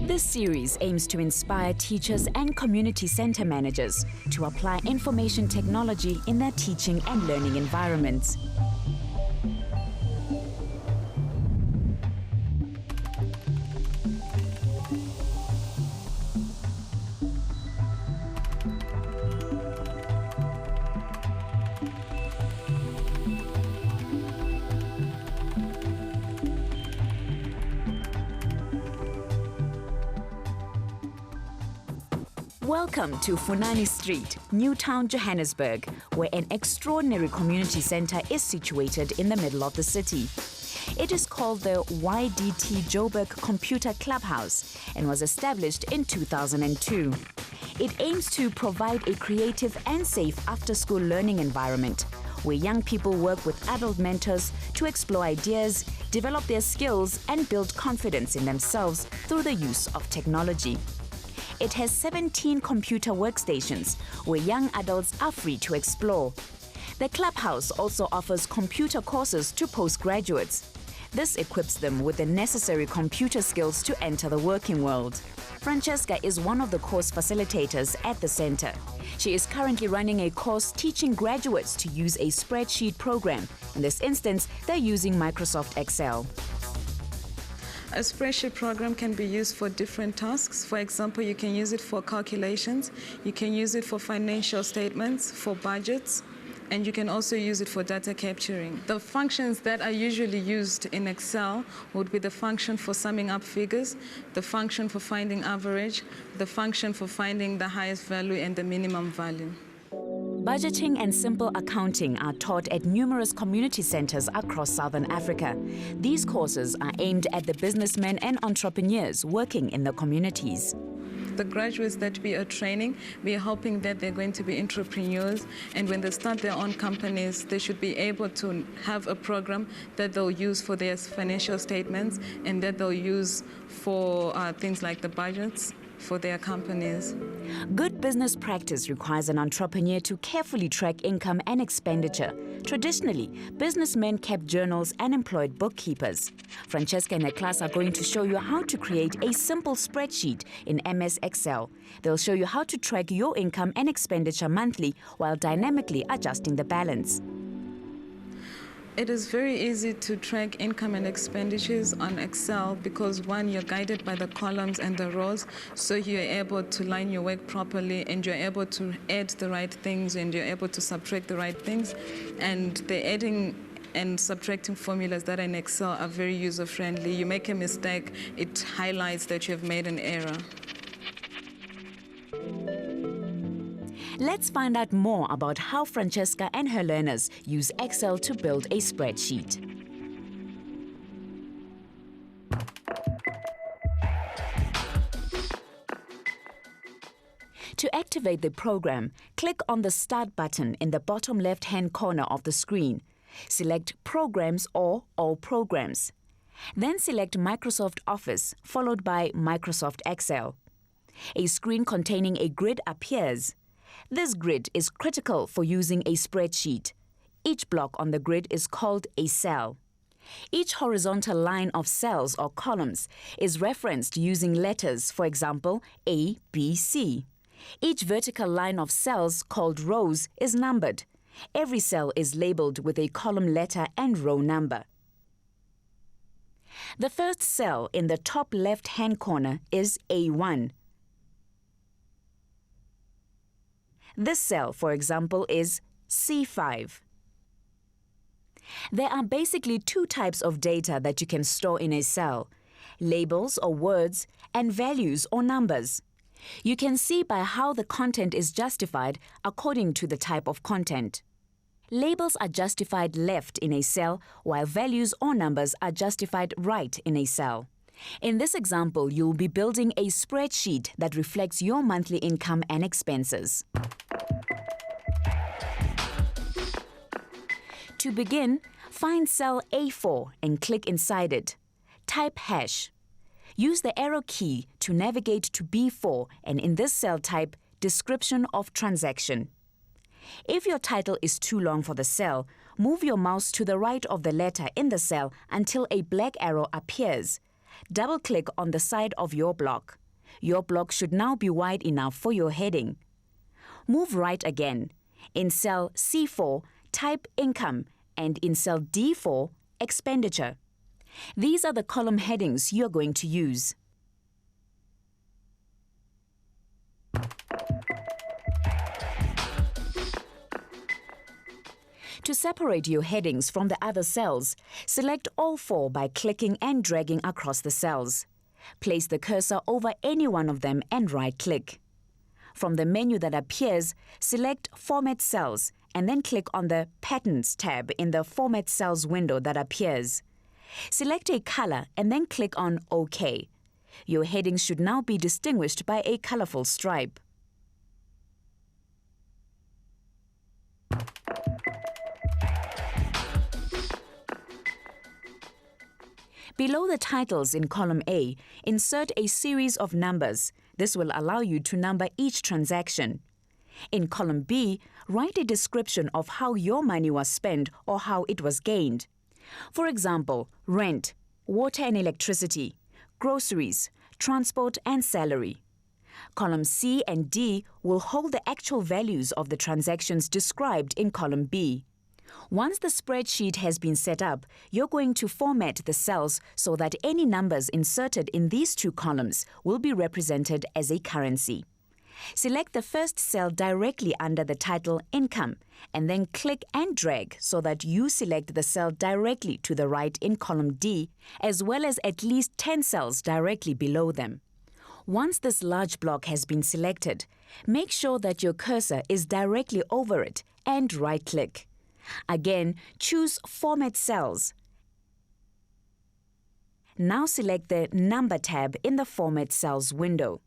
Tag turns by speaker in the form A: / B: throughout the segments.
A: This series aims to inspire teachers and community center managers to apply information technology in their teaching and learning environments. Welcome to Funani Street, Newtown, Johannesburg, where an extraordinary community center is situated in the middle of the city. It is called the YDT Joburg Computer Clubhouse and was established in 2002. It aims to provide a creative and safe after-school learning environment where young people work with adult mentors to explore ideas, develop their skills, and build confidence in themselves through the use of technology. It has 17 computer workstations where young adults are free to explore. The clubhouse also offers computer courses to postgraduates. This equips them with the necessary computer skills to enter the working world. Francesca is one of the course facilitators at the center. She is currently running a course teaching graduates to use a spreadsheet program. In this instance, they're using Microsoft Excel.
B: A spreadsheet program can be used for different tasks. For example, you can use it for calculations, you can use it for financial statements, for budgets, and you can also use it for data capturing. The functions that are usually used in Excel would be the function for summing up figures, the function for finding average, the function for finding the highest value and the minimum value.
A: Budgeting and simple accounting are taught at numerous community centers across Southern Africa. These courses are aimed at the businessmen and entrepreneurs working in the communities.
B: The graduates that we are training, we are hoping that they're going to be entrepreneurs, and when they start their own companies, they should be able to have a program that they'll use for their financial statements and that they'll use for things like the budgets for their companies.
A: Good business practice requires an entrepreneur to carefully track income and expenditure. Traditionally, businessmen kept journals and employed bookkeepers. Francesca and her class are going to show you how to create a simple spreadsheet in MS Excel. They'll show you how to track your income and expenditure monthly while dynamically adjusting the balance.
B: It is very easy to track income and expenditures on Excel because, one, you're guided by the columns and the rows, so you're able to line your work properly and you're able to add the right things and you're able to subtract the right things. And the adding and subtracting formulas that are in Excel are very user-friendly. You make a mistake, it highlights that you have made an error.
A: Let's find out more about how Francesca and her learners use Excel to build a spreadsheet. To activate the program, click on the Start button in the bottom left-hand corner of the screen. Select Programs or All Programs. Then select Microsoft Office, followed by Microsoft Excel. A screen containing a grid appears. This grid is critical for using a spreadsheet. Each block on the grid is called a cell. Each horizontal line of cells or columns is referenced using letters, for example, A, B, C. Each vertical line of cells, called rows, is numbered. Every cell is labeled with a column letter and row number. The first cell in the top left-hand corner is A1. This cell, for example, is C5. There are basically two types of data that you can store in a cell: labels or words and values or numbers. You can see by how the content is justified according to the type of content. Labels are justified left in a cell, while values or numbers are justified right in a cell. In this example, you'll be building a spreadsheet that reflects your monthly income and expenses. To begin, find cell A4 and click inside it. Type hash. Use the arrow key to navigate to B4 and in this cell type Description of Transaction. If your title is too long for the cell, move your mouse to the right of the letter in the cell until a black arrow appears. double-click on the side of your block. Your block should now be wide enough for your heading. Move right again. In cell C4, type Income, and in cell D4, Expenditure. These are the column headings you're going to use. To separate your headings from the other cells, select all four by clicking and dragging across the cells. Place the cursor over any one of them and right-click. From the menu that appears, select Format Cells and then click on the Patterns tab in the Format Cells window that appears. Select a color and then click on OK. Your headings should now be distinguished by a colorful stripe. Below the titles in column A, insert a series of numbers. This will allow you to number each transaction. In column B, write a description of how your money was spent or how it was gained. For example, rent, water and electricity, groceries, transport and salary. Column C and D will hold the actual values of the transactions described in column B. Once the spreadsheet has been set up, you're going to format the cells so that any numbers inserted in these two columns will be represented as a currency. Select the first cell directly under the title Income and then click and drag so that you select the cell directly to the right in column D, as well as at least 10 cells directly below them. Once this large block has been selected, make sure that your cursor is directly over it and right-click. Again, choose Format Cells. Now select the Number tab in the Format Cells window.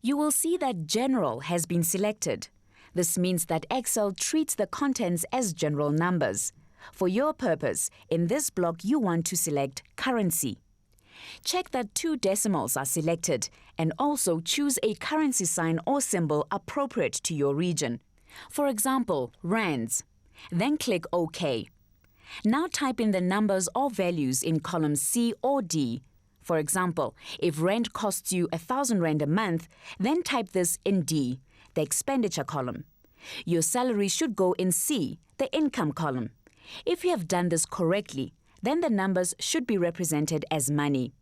A: You will see that General has been selected. This means that Excel treats the contents as general numbers. For your purpose, in this block you want to select Currency. Check that 2 decimals are selected and also choose a currency sign or symbol appropriate to your region. For example, rands. Then click OK. Now type in the numbers or values in column C or D. For example, if rent costs you 1,000 Rand a month, then type this in D, the expenditure column. Your salary should go in C, the income column. If you have done this correctly, then the numbers should be represented as money.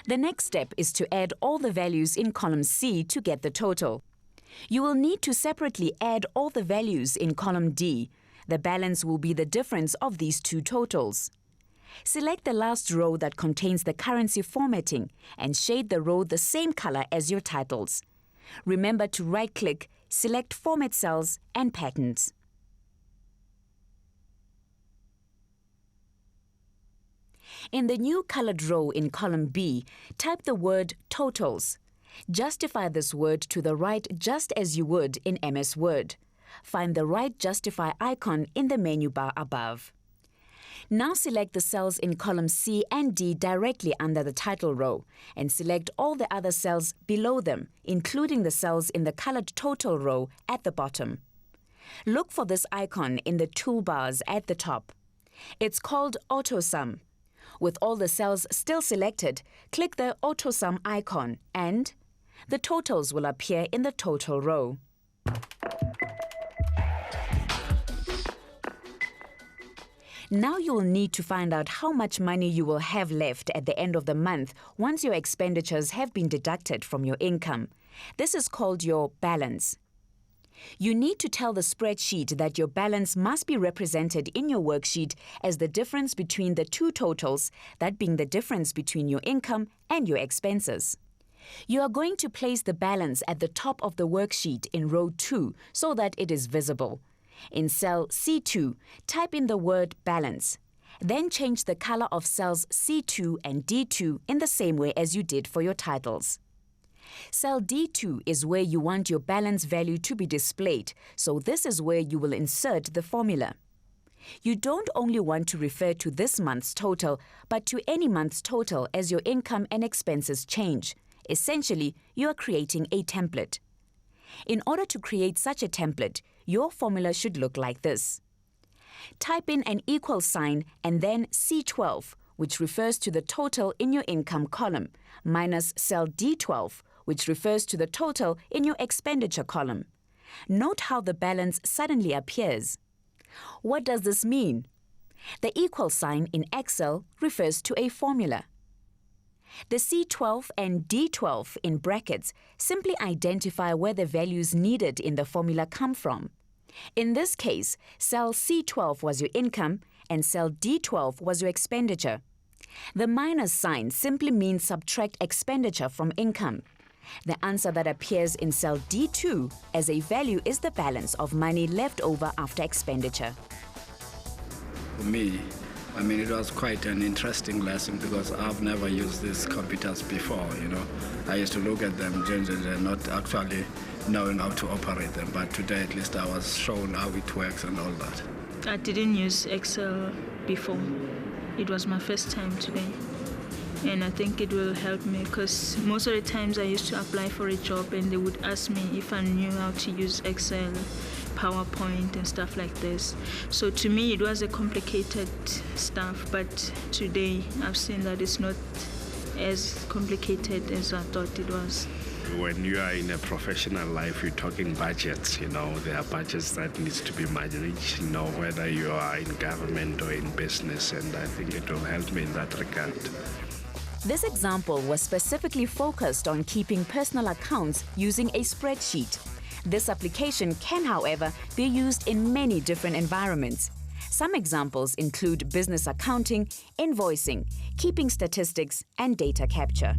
A: The next step is to add all the values in column C to get the total. You will need to separately add all the values in column D. The balance will be the difference of these two totals. Select the last row that contains the currency formatting and shade the row the same color as your titles. Remember to right-click, select Format Cells and Patterns. In the new colored row in column B, type the word Totals. Justify this word to the right just as you would in MS Word. Find the right Justify icon in the menu bar above. Now select the cells in column C and D directly under the title row and select all the other cells below them, including the cells in the colored total row at the bottom. Look for this icon in the toolbars at the top. It's called AutoSum. With all the cells still selected, click the AutoSum icon and the totals will appear in the total row. Now you will need to find out how much money you will have left at the end of the month once your expenditures have been deducted from your income. This is called your balance. You need to tell the spreadsheet that your balance must be represented in your worksheet as the difference between the two totals, that being the difference between your income and your expenses. You are going to place the balance at the top of the worksheet in row 2 so that it is visible. In cell C2, type in the word balance. Then change the color of cells C2 and D2 in the same way as you did for your titles. Cell D2 is where you want your balance value to be displayed, so this is where you will insert the formula. You don't only want to refer to this month's total, but to any month's total as your income and expenses change. Essentially, you are creating a template. In order to create such a template, your formula should look like this. Type in an equal sign and then C12, which refers to the total in your income column, minus cell D12, which refers to the total in your expenditure column. Note how the balance suddenly appears. What does this mean? The equal sign in Excel refers to a formula. The C12 and D12 in brackets simply identify where the values needed in the formula come from. In this case, cell C12 was your income and cell D12 was your expenditure. The minus sign simply means subtract expenditure from income. The answer that appears in cell D2 as a value is the balance of money left over after expenditure.
C: For me, it was quite an interesting lesson because I've never used these computers before, I used to look at them generally and not actually knowing how to operate them, but today at least I was shown how it works and all that.
D: I didn't use Excel before. It was my first time today. And I think it will help me because most of the times I used to apply for a job and they would ask me if I knew how to use Excel, PowerPoint and stuff like this. So to me it was a complicated stuff, but today I've seen that it's not as complicated as I thought it was.
E: When you are in a professional life, you're talking budgets, there are budgets that needs to be managed, whether you are in government or in business, and I think it will help me in that regard.
A: This example was specifically focused on keeping personal accounts using a spreadsheet. This application can, however, be used in many different environments. Some examples include business accounting, invoicing, keeping statistics, and data capture.